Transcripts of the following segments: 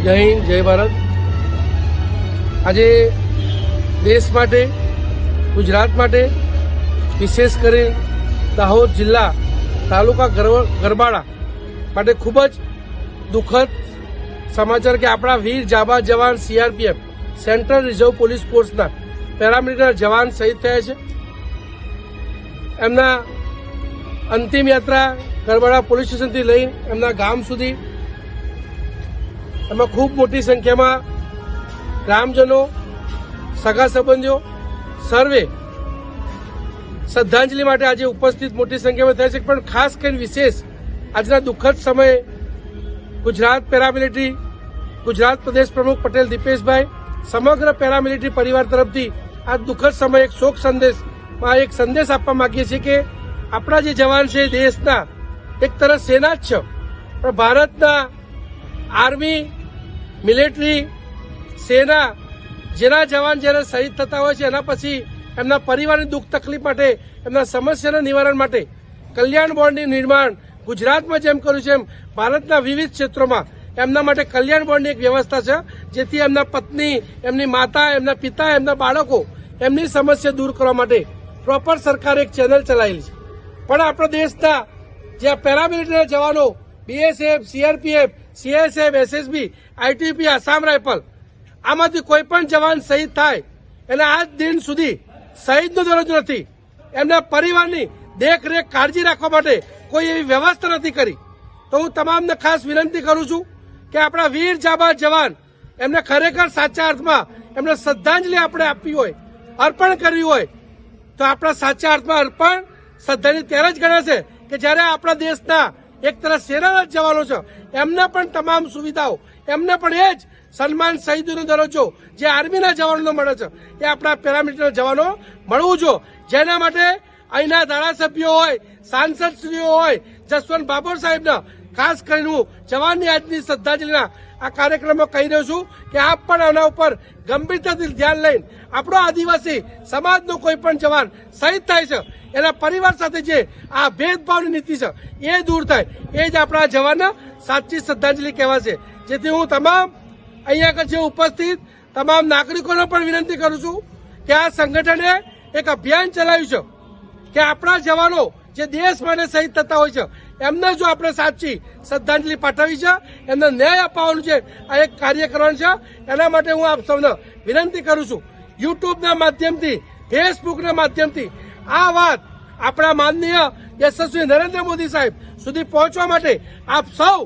જય હિન્દ, જય ભારત। આજે દેશ માટે, ગુજરાત માટે, વિશેષ કરી દાહોદ જિલ્લા તાલુકા ગરબાડા માટે ખૂબ જ દુઃખદ સમાચાર કે આપણા વીર જાબાઝ જવાન સીઆરપીએફ સેન્ટ્રલ રિઝર્વ પોલીસ ફોર્સના પેરામિલિટરી જવાન શહીદ થયા છે। એમના અંતિમ યાત્રા ગરબાડા પોલીસ સ્ટેશનથી લઈ એમના ગામ સુધી એમાં ખૂબ મોટી સંખ્યામાં ગ્રામજનો, સગા સંબંધીઓ સર્વે શ્રદ્ધાંજલિ માટે આજે ઉપસ્થિત મોટી સંખ્યામાં થયા છે। પણ ખાસ કરીને વિશેષ આજના દુઃખદ સમયે ગુજરાત પેરામિલિટરી, ગુજરાત પ્રદેશ પ્રમુખ પટેલ દીપેશભાઈ, સમગ્ર પેરામિલિટરી પરિવાર તરફથી આ દુઃખદ સમયે એક શોક સંદેશમાં એક સંદેશ આપવા માંગીએ છીએ કે આપણા જે જવાન છે દેશના એક તરફ સેના જ છે, પણ ભારતના આર્મી, મિલિટરી, સેના જેના જવાન જ્યારે શહીદ થતા હોય છે એના પછી એમના પરિવારની દુઃખ તકલીફ માટે, એમના સમસ્યાના નિવારણ માટે કલ્યાણ બોર્ડનું નિર્માણ ગુજરાતમાં જેમ કર્યું છે એમ ભારતના વિવિધ ક્ષેત્રોમાં એમના માટે કલ્યાણ બોર્ડની એક વ્યવસ્થા છે, જેથી એમના પત્ની, એમની માતા, એમના પિતા, એમના બાળકો એમની સમસ્યા દૂર કરવા માટે પ્રોપર સરકારે એક ચેનલ ચલાવેલી છે। પણ આપણા દેશના જે પેરામિલિટરીના જવાનો BSF, CRPF, CSF, SSB, ITB, Assam rifle આમાંથી કોઈ પણ જવાન શહીદ થાય એને આજ દિન સુધી શહીદનો દરજ્જો નથી, એમના પરિવારની દેખરેખ, કાળજી રાખવા માટે કોઈ એવી વ્યવસ્થા નથી કરી। તો હું તમામને ખાસ વિનંતી કરું છું કે આપણા વીર જાબાઝ જવાન એમને ખરેખર સાચા અર્થમાં એમને શ્રદ્ધાંજલિ આપણે આપવી હોય, અર્પણ કરવી હોય તો આપણા સાચા અર્થમાં અર્પણ શ્રદ્ધાંજલિ ત્યારે જ ગણાશે કે જ્યારે આપણા દેશના એક તરફ સેનાના જવાનો છે એમને પણ તમામ સુવિધાઓ, એમને પણ એ જ સન્માન, શહીદીનો દરજ્જો જે આર્મીના જવાનોને મળે છે એ આપણા પેરામિલિટરીના જવાનો મળવું જોઈએ, જેના માટે અહીંના ધારાસભ્યો હોય, સાંસદશ્રીઓ હોય, જસવંત બાબર સાહેબના ખાસ કરીને હું જવાનની આજની શ્રદ્ધાંજલિના આ કાર્યક્રમમાં કહી રહ્યો છું કે આપ પણ આના ઉપર ગંભીરતાથી ધ્યાન લઈને આપણો આદિવાસી સમાજનો કોઈ પણ જવાન શહીદ થાય છે એના પરિવાર સાથે જે આ ભેદભાવની નીતિ છે એ દૂર થાય, એ જ આપણા જવાનના સાચી શ્રદ્ધાંજલિ કહેવાશે। જેથી હું તમામ અહીંયા આગળ જે ઉપસ્થિત તમામ નાગરિકોને પણ વિનંતી કરું છું કે આ સંગઠને એક અભિયાન ચલાવ્યું છે કે આપણા જવાનો જે દેશ માટે શહીદ થતા હોય છે એમને જો આપણે સાચી શ્રદ્ધાંજલિ પાઠવી છે, એમને ન્યાય અપાવવાનું છે, આ એક કાર્ય કરવાનું છે। એના માટે હું આપ સૌને વિનંતી કરું છું, યુટ્યુબના માધ્યમથી, ફેસબુકના માધ્યમથી આ વાત આપણા માનનીય યશસ્વી નરેન્દ્ર મોદી સાહેબ સુધી પહોંચવા માટે આપ સૌ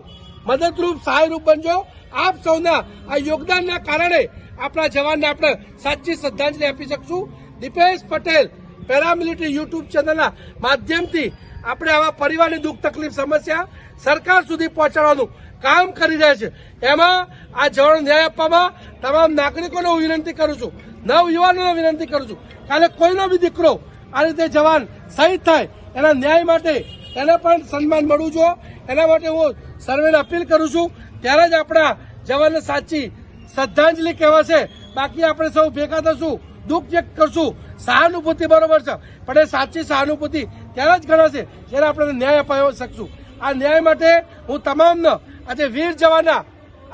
મદદરૂપ, સહાયરૂપ બનજો। આપ સૌના આ યોગદાનના કારણે આપણા જવાનને આપણે સાચી શ્રદ્ધાંજલિ આપી શકશું। દીપેશ પટેલ પેરામિલિટરી યુટ્યુબ ચેનલના માધ્યમથી આપણે આવા પરિવારની દુઃખ તકલીફ, સમસ્યા સરકાર સુધી પહોંચાડવાનું કામ કરી રહ્યા છે। એમાં આ જવાનો ન્યાય આપવામાં તમામ નાગરિકોને હું વિનંતી કરું છું, નવયુવાનોને વિનંતી કરું છું, કાલે કોઈનો બી દીકરો આ રીતે જવાન શહીદ થાય એના ન્યાય માટે એને પણ સન્માન મળવું જોઈએ। એના માટે હું સર્વેને અપીલ કરું છું, ત્યારે જ આપણા જવાનને સાચી શ્રદ્ધાંજલિ કહેવાશે। બાકી આપણે સૌ ભેગા થશું, દુઃખ વ્યક્ત કરશું, સહાનુભૂતિ બરોબર છે, પણ એ સાચી સહાનુભૂતિ ત્યારે જ ગણાશે જ્યારે આપણે ન્યાય અપાવી શકશું। આ ન્યાય માટે હું તમામને આજે વીર જવાનના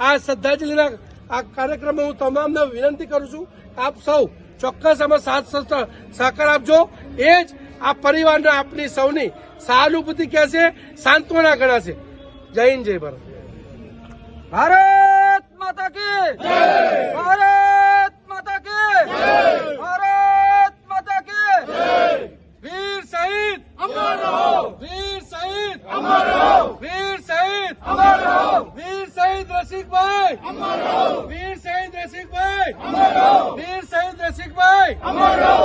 આ શ્રદ્ધાંજલિના આ કાર્યક્રમમાં હું તમામને વિનંતી કરું છું, આપ સૌ ચોક્કસ આમાં સાથ સહકાર આપજો। એ જ આ પરિવારને આપણી સૌની સહાનુભૂતિ કહેશે, સાંત્વના ગણાશે। જય હિન્દ, જય ભારત। भारत माता की जय, भारत माता की जय, भारत माता की जय। वीर शहीद अमर रहो, वीर शहीद अमर रहो, वीर शहीद अमर रहो, वीर शहीद रसिक भाई अमर रहो, वीर शहीद रसिक भाई अमर रहो, वीर शहीद रसिक भाई अमर रहो।